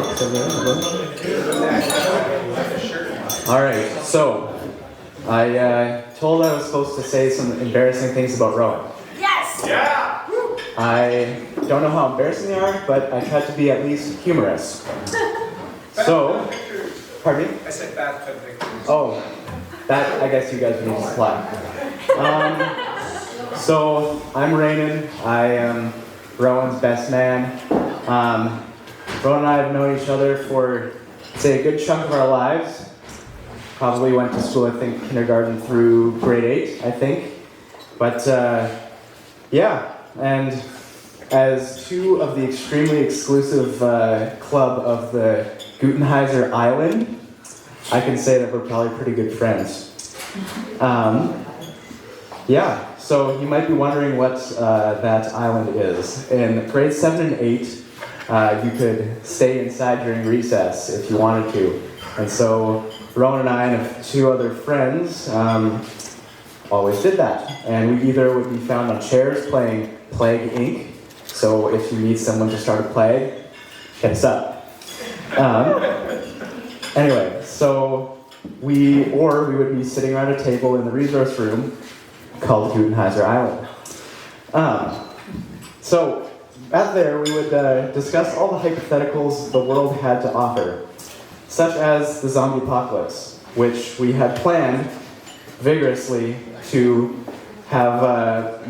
folks over there. All right, so I told I was supposed to say some embarrassing things about Rowan. Yes! Yeah! I don't know how embarrassing they are, but I tried to be at least humorous. So, pardon me? I said bathtub pictures. Oh, that I guess you guys would need to supply. So I'm Raymond. I am Rowan's best man. Rowan and I have known each other for, say, a good chunk of our lives. Probably went to school, I think, kindergarten through grade 8, I think. But yeah, and as two of the extremely exclusive club of the Gutenheiser Island, I can say that we're probably pretty good friends. Yeah, so you might be wondering what that island is. In grades 7 and 8, you could stay inside during recess if you wanted to. And so Rowan and I and two other friends always did that. And we either would be found on chairs playing Plague Inc. So if you need someone to start a plague, hit us up. Anyway, so we would be sitting around a table in the resource room called Gutenheiser Island. So out there we would discuss all the hypotheticals the world had to offer, such as the zombie apocalypse, which we had planned vigorously to have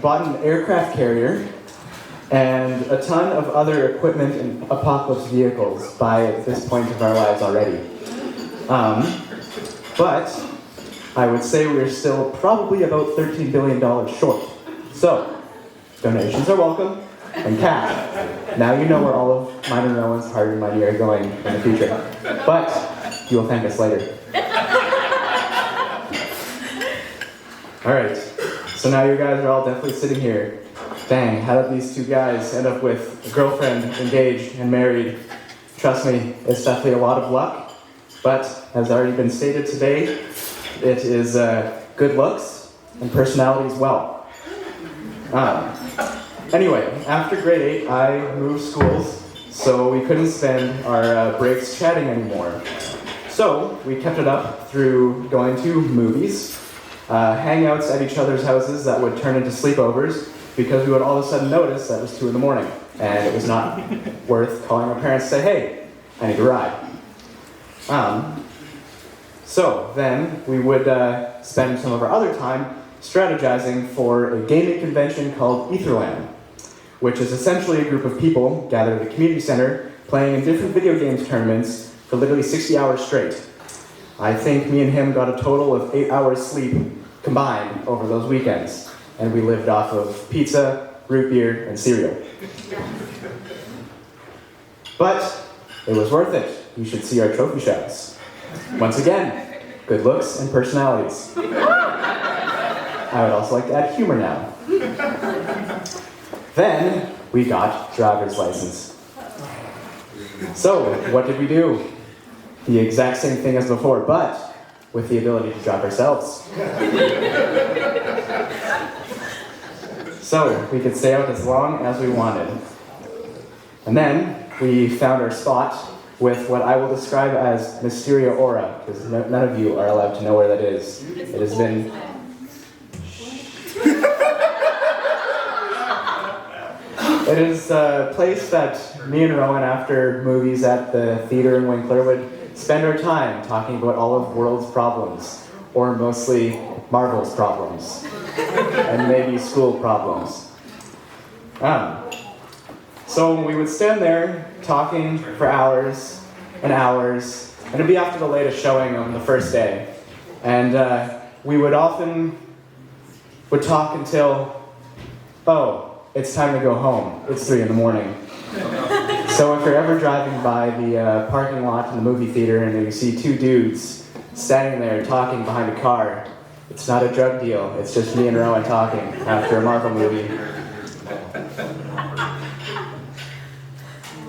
bought an aircraft carrier and a ton of other equipment and apocalypse vehicles by this point of our lives already. But I would say we're still probably about $13 billion short. So, donations are welcome, and cash. Now you know where all of mine and Rowan's hard-earned money are going in the future. But you will thank us later. Alright, so now you guys are all definitely sitting here. Dang, how did these two guys end up with a girlfriend, engaged, and married? Trust me, it's definitely a lot of luck. But, as already been stated today, it is good looks and personality as well. Anyway, after grade 8, I moved schools, so we couldn't spend our breaks chatting anymore. So, we kept it up through going to movies, hangouts at each other's houses that would turn into sleepovers, because we would all of a sudden notice that it was 2 in the morning, and it was not worth calling our parents to say, hey, I need a ride. So then we would spend some of our other time strategizing for a gaming convention called Etherland, which is essentially a group of people gathered at a community center playing in different video games tournaments for literally 60 hours straight. I think me and him got a total of 8 hours sleep combined over those weekends, and we lived off of pizza, root beer, and cereal. But it was worth it. You should see our trophy shots. Once again, good looks and personalities. I would also like to add humor now. Then we got driver's license. So, what did we do? The exact same thing as before, but with the ability to drive ourselves. So, we could stay out as long as we wanted. And then we found our spot with what I will describe as Mysteria Aura, because none of you are allowed to know where that is. It has been... It is a place that me and Rowan, after movies at the theater in Winkler, would spend our time talking about all of the world's problems, or mostly Marvel's problems, and maybe school problems. So we would stand there talking for hours and hours, and it'd be after the latest showing on the first day. And we would often talk until, oh, it's time to go home. It's 3 in the morning. So if you're ever driving by the parking lot in the movie theater and you see 2 dudes standing there talking behind a car, it's not a drug deal. It's just me and Rowan talking after a Marvel movie.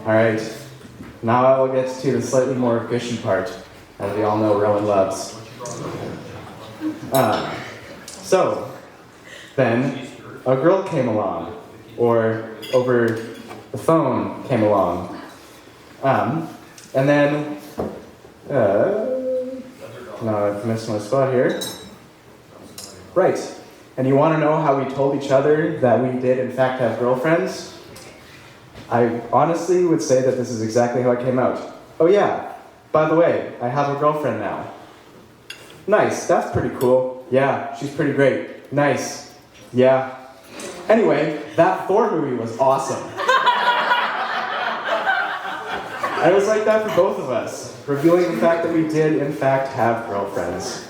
Alright, now I will get to the slightly more gushy part, as we all know Rowan loves. So, then, a girl came along, or over the phone came along. And then, now I've missed my spot here. Right. And you want to know how we told each other that we did in fact have girlfriends? I honestly would say that this is exactly how it came out. Oh yeah, by the way, I have a girlfriend now. Nice, that's pretty cool. Yeah, she's pretty great. Nice. Yeah. Anyway, that Thor movie was awesome. And it was like that for both of us, revealing the fact that we did in fact have girlfriends.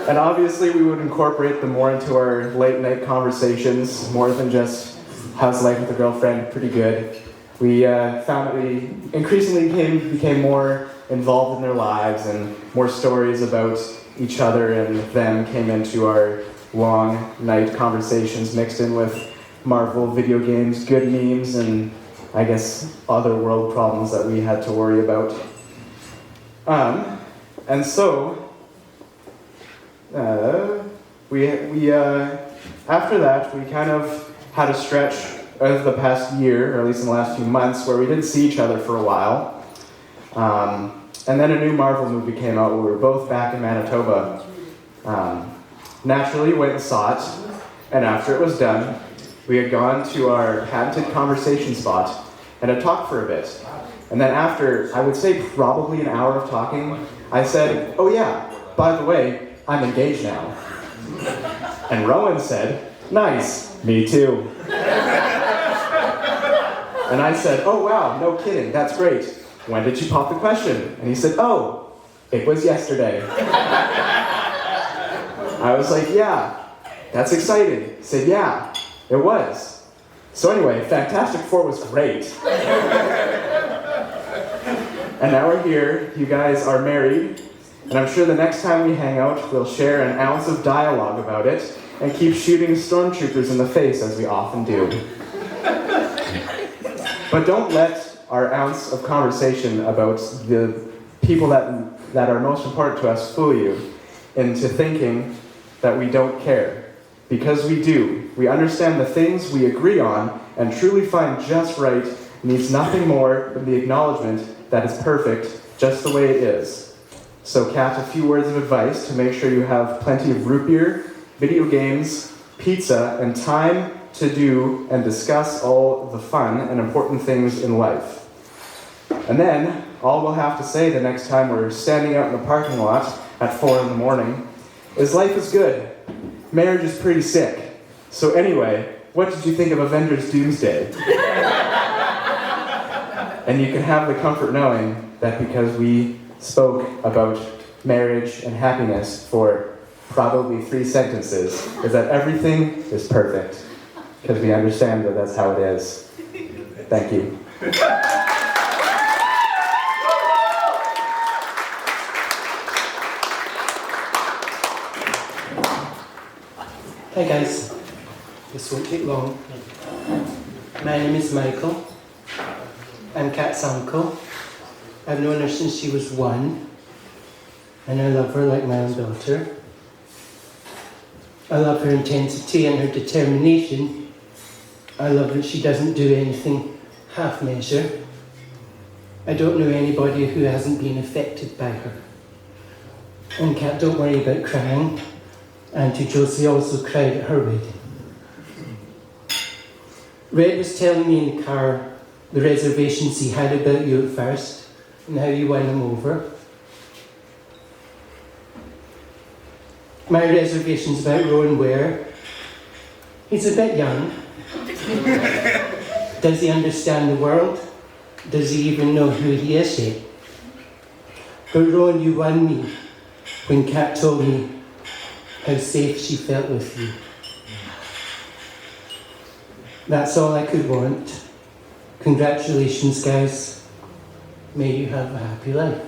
And obviously we would incorporate them more into our late night conversations, more than just how's life with a girlfriend, pretty good. We found that we increasingly became more involved in their lives, and more stories about each other and them came into our long night conversations, mixed in with Marvel video games, good memes, and I guess other world problems that we had to worry about. And so, after that, we kind of had a stretch of the past year, or at least in the last few months, where we didn't see each other for a while. And then a new Marvel movie came out. We were both back in Manitoba. Naturally, went and saw it, and after it was done, we had gone to our patented conversation spot and had talked for a bit. And then after, I would say probably an hour of talking, I said, oh yeah, by the way, I'm engaged now. And Rowan said, nice, me too. And I said, oh wow, no kidding, that's great. When did you pop the question? And he said, oh, it was yesterday. I was like, yeah, that's exciting. He said, yeah, it was. So anyway, Fantastic Four was great. And now we're here, you guys are married, and I'm sure the next time we hang out, we'll share an ounce of dialogue about it, and keep shooting stormtroopers in the face as we often do. But don't let our ounce of conversation about the people that are most important to us fool you into thinking that we don't care. Because we do. We understand the things we agree on and truly find just right needs nothing more than the acknowledgement that it's perfect just the way it is. So Kat, a few words of advice to make sure you have plenty of root beer, video games, pizza, and time to do and discuss all the fun and important things in life. And then, all we'll have to say the next time we're standing out in the parking lot at 4 a.m. is life is good. Marriage is pretty sick. So anyway, what did you think of Avengers Doomsday? And you can have the comfort knowing that because we spoke about marriage and happiness for probably 3 sentences, is that everything is perfect. Because we understand that that's how it is. Thank you. Hi guys, this won't take long. My name is Michael. I'm Kat's uncle. I've known her since she was 1, and I love her like my own daughter. I love her intensity and her determination. I love that she doesn't do anything half measure. I don't know anybody who hasn't been affected by her. And Kat, don't worry about crying. Auntie Josie also cried at her wedding. Red was telling me in the car the reservations he had about you at first and how you won him over. My reservations about Rowan were, he's a bit young. Does he understand the world? Does he even know who he is yet? But Rowan, you won me when Kat told me how safe she felt with you. That's all I could want. Congratulations, guys. May you have a happy life.